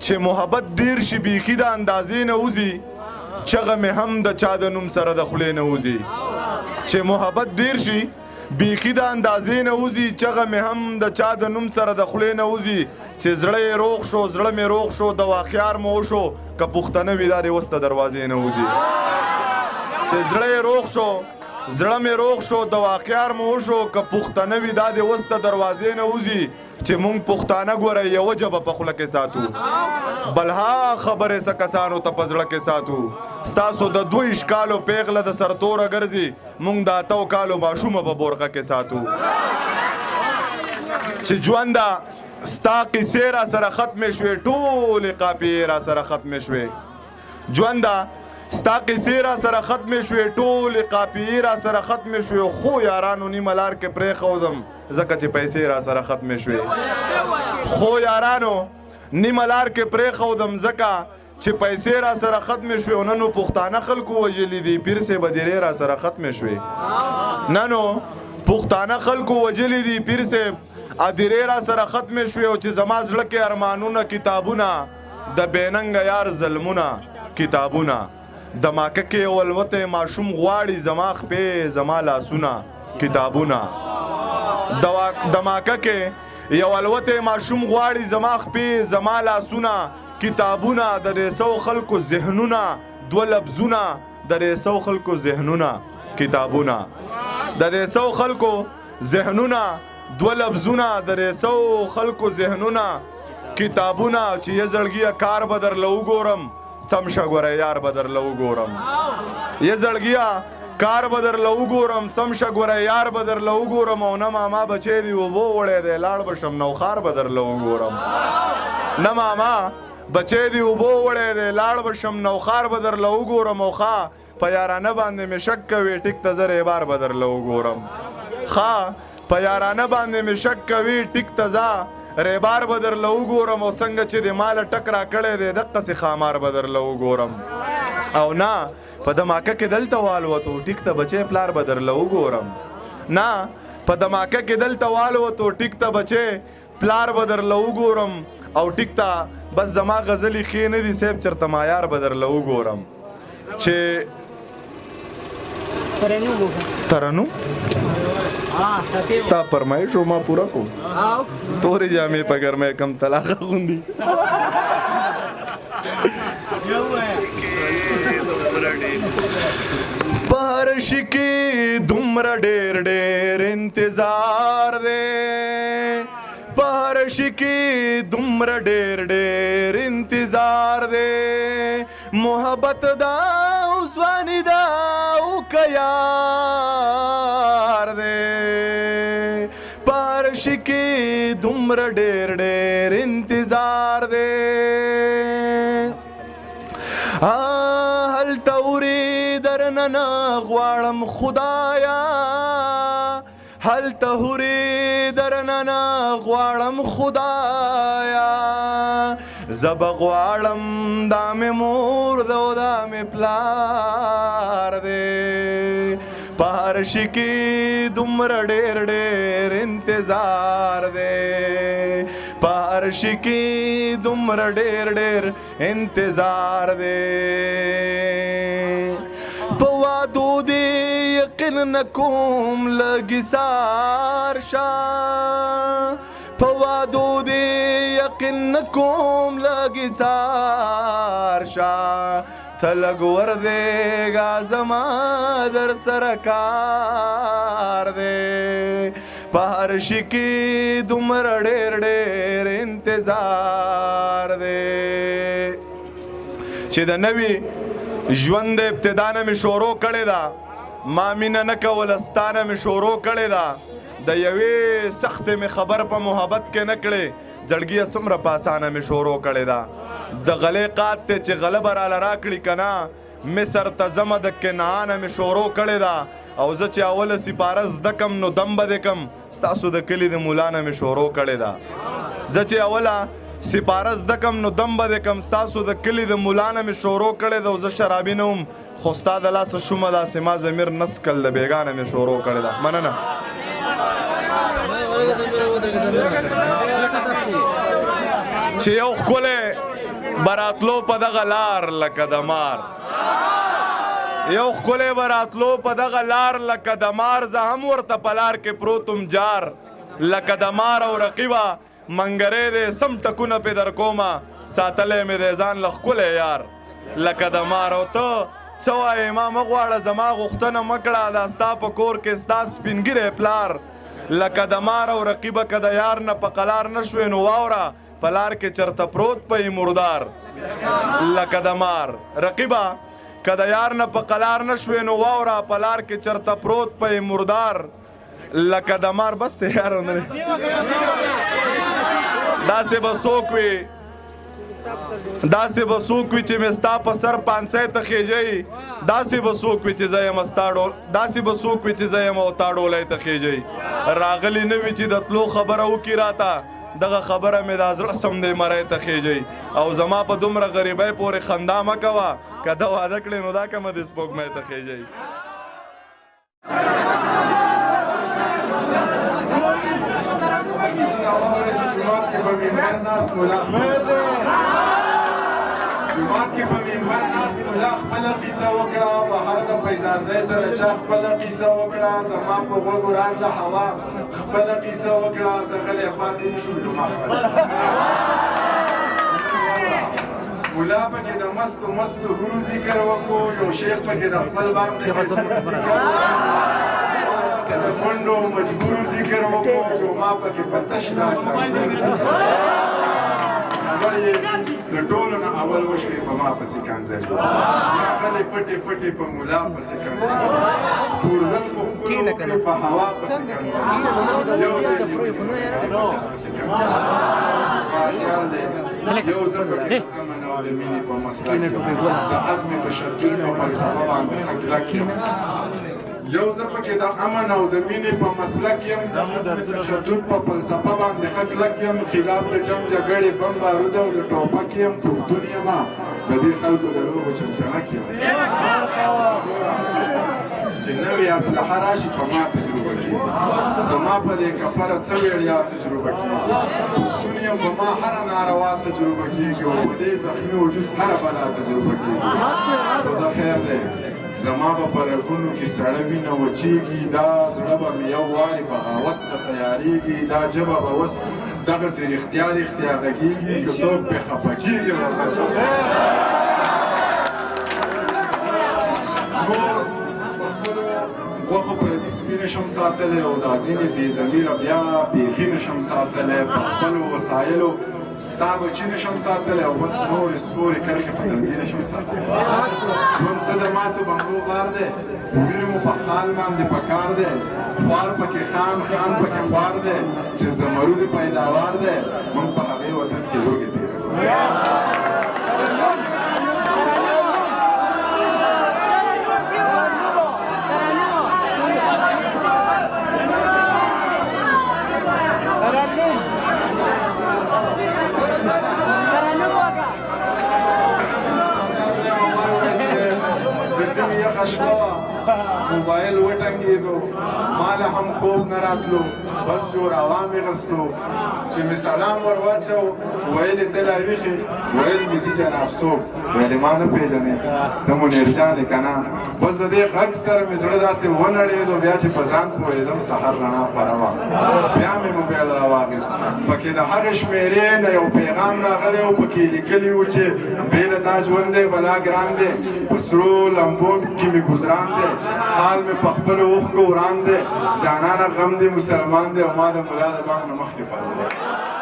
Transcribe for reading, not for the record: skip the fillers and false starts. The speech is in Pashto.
چې محبت ډیر شي بیخي د اندازې نه وځي چغه مې هم د چا د نوم سره د خولې نه وځي چې محبت ډیر شي بیخي د اندازې نه وځي چغه مې هم د چا د نوم سره د خولې نه وځي چې زړه یې روغ شو زړه مې روغ شو دوا خیار مو وشو که پښتنه وي دا دې اوس د دروازې نه وځي چې زړه یې روغ شو زړه مې روغ شو دوا خیار مو وشو که پښتنه وي دا دې اوس د دروازې نه وځي چې مونږ پښتانه ګوره یوه ژبه په خوله کې ساتو بلها خبرې څه کسانو ته په زړه کې ساتو ستاسو د 22 کالو پیغله د سرتوره ګرځي مونږ د 8 کالو ماشومه په بورقه کې ساتو چې ژونده ستا قیسې را سره ختمې شوې ټولې قافیې را سره ختمې شوې ژونده ستا قیسې را سره ختمې شوې ټولې قافیې را سره ختمې شوې خو یارانو نیمه لار کې پرېښودم ځکه چې پیسې را سره ختمې شوې خو یارانو نیمه لار کې پرېښودم ځکه چې پیسې را سره ختمې شوې ننو پښتانه خلکو وژلي دي پیر صاحب ډېرې را سره ختمې شوې ننو پښتانه خلکو وژلي دي پیر صاحب ادیرې را سره ختمې شوې او چې زما زړه کې ارمانونه کتابونه د بېننګه یار ظلمونه کتابونه د ماکه کې یو الوتی ماشوم غواړي زما خپې زما لاسونه کتابونه د ماکه کې یو الوتی ماشوم غواړي زما خپې زما لاسونه کتابونه د 100 خلکو ذهنونه 2 لفظونه د 100 خلکو ذهنونه کتابونه د 100 خلکو ذهنونه 2 لفظونه د 100 خلکو ذهنونه کتابونه چې یې زړګیه کار به درله وګورم سمشه ګوره یار به درله وګورم یې زړګیه کار به درله وګورم سمشه ګوره یار به درله وګورم او نه ماما بچی دی اوبو وړی دی لاړ به شم نوخار به درله وګورم نه ماما بچی دی اوبو وړی دی لاړ به شم نوخار به درله وګورم او ښه په یارانه باندې مې شک کوي ټیک ته زه ریبار به درله وګورم ښه په یارانه باندې مې شک کوي ټیک ته ځه ریبار به درله وګورم او څنګه چې د ماله ټک را کړی دی دقسې خامار به درله وګورم او نه په دماکه کې دلته والوتو ټیک ته بچی پلار به درله وګورم نه په دماکه کې دلته والوتو ټیک ته بچی پلار به درله وګورم او ټیک ته بس زما غزلې ښې نه دي صاحب چېرته معیار به درله وګورم چې ترنو ستا فرمایش ما پورا کوم تورې جامې په ګرمۍ کم طلاقه غوندي په هر شي کې دومره ډېر ډېر انتظار دی په هر شي کې دومره ډېر ډېر انتظار دی محبت دا او ځواني دا او که یار دی په هر شي کې دومره ډېر ډېر انتظار دی هلته ورې درننه غواړم خدایا هلته هورې درننه غواړم خدایا زه به غواړم دا مې مور ده او دا مې پلار دی په هر شي کې دومره ډېر ډېر انتظار دی په هر شي کې دومره ډېر ډېر انتظار دی په وعدو دې یقین نه کوم لږ ایثار شه په وعدو دې یقین نه کوم لږ ایثار شه ته لږ وردېږه زما در سره کار دی په هر شي کې دومره ډېر ډېر انتظار دی چې د نوي ژوند د ابتدا نه مې شروع کړې ده ما مینه نه کوله ستا نه مې شروع کړې ده د یوې سختې مې خبر په محبت کې نه کړې زړګیه څومره په اسانه مې شروع کړې ده د غلې قات ته چې غله به راله راکړي که نه مصر ته ځمه د کنعانه مې شروع کړې ده او زه چې اوله سپاره زده کم نو دم به دې کم ستاسو د کلي د مولا نه مې شروع کړې ده زه چې اوله سپاره زده کم نو دم به دې کم ستاسو د کلي د مولا نه مې شروع کړې ده او زه شرابي نه وم خو ستا د لاسه شومه داسې ما ضمیر نسکل د بېګا نه مې شروع کړې ده مننه چې یو ښکلی براتلو په دغه لار لکه د مار یو ښکلی براتلو په دغه لار لکه د مار زه هم ورته په لار کې پروتم جار لکه د مار او رقیبه منګری دی سم ټکونه پې در کومه ساتلی مې دی ځان له ښکلی یار لکه د مار او ته څه وایې ما مه غواړه زما غوښتنه مه کړه دا ستا په کور کې ستا سپینګیری پلار لکه د مار او رقیبه که د یار نه په قلار نه شوې نو واوره په لار کې چرته پروت په مردار لکه د مار رقیبه که د یار نه په قلار نه شوې نو واوره په لار کې چرته پروت په مردار لکه د مار بس ته یار نه داسې به څوک وي داسې به څوک وي چې مې ستا په سر پانسی ته خېجئ داسې به څوک وي چې زه یم داسې به څوک وي چې زه یم او تا ډولی ته خېجئ راغلی نه وي چې د تلو خبره وکړي راته دغه خبره مې دا زړه سم دی مری ته خېجئ او زما په دومره غریبۍ پورې خندا مه کوه که ده واده کړې نو دا کمه د سپوږمۍ ته خېجئ جومات کې په منبر ناست ملا خپله قیسه وکړه بهر د پیزارځی سره چا خپله قیسه وکړه زما په غوږو راغله هوا خپله قیسه وکړه زه غلی پاتې نشم جومات ملا پکې د مستو حورو ذکر وکړو یو شیخ پکې د خپل بام د کشمیر ذکر وکړو د منډو مجبورو ذکر وکړو جو ما پکې په تش ناسته خبرې د ټولو نه اول وشوې په ما پسې کنځل راغلې پټې پټې په ملا پسې کنځل سپورزن په ښکلو وکړې په هوا پسې کنځل یو دی پسې کنځل ستا خیال دی یو زه پکې د امن او د مینې په مسله کې د عدم تشدد په فلسفه باندې خکلک یم یو زه پکې د امن او د مینې په مسلک یم د عدم تشدد په فلسفه باندې خکلک یم خلاف د جنګ جګړې بم بارود او د ټوپک یم پښتون یم د دې خلکو د لوبو چمچمک یم چې نوې اسلحه راشي په ما تجربه کېږي زما په دې کفره څه ویړیا تجربه کېږي پښتون یم په ما هره ناروا تجربه کېږي او په دې زخمي وجود هره بلا تجربه کېږي خو زه خیر دی زما به په رګونو کې سړه وینه وچېږي دا زړه به مې یو وارې بغاوت ته تیارېږي دا ژبه به اوس دغسې رښتیا غږېږي که څوک پرې خفه کېږي نور په خپلو غوښو پردي سپي نشم ساتلی او دا ځینې بې ضمیره بیا بیخي نشم ساتلی په خپلو وسایلو ستا بچي نشم ساتلی او بس نورې سپورې کرښې په تندي نشم ساتلی ژوند څه د ماتو بنګو بار دی وینې مو په خال باندې پکار دی خوار پکې خان پکې خوار دی چې زمرود پیداوار دی موږ په هغې وطن کې لوږې تېروو موبایل وټنګېدو ما له هم خوب نه راتلو بس جوړاوا مې غستو چې مې سلام ور واچو ویل یې ته لا ویښې ویل مې چې جناب څوک ویل ما نه پېژنې ته منیر جان یې که نه بس د دې غږ سره مې زړه داسې ونړېدو بیا چې په ځان پوهېدم سحر رڼا خوره وه بیا مې موبایل راواخیست پکې د هغې شمېرې نه یو پیغام راغلی و پکې لیکلي و چې بې له تا ژوند دی بلا ګران دی په سرو لمبو کې مې ګزران دی حال مې په خپلو اوښکو وران دی جانانه غم دی مسلمان دی او ما د ملا د بام نه مخکې پاڅېدی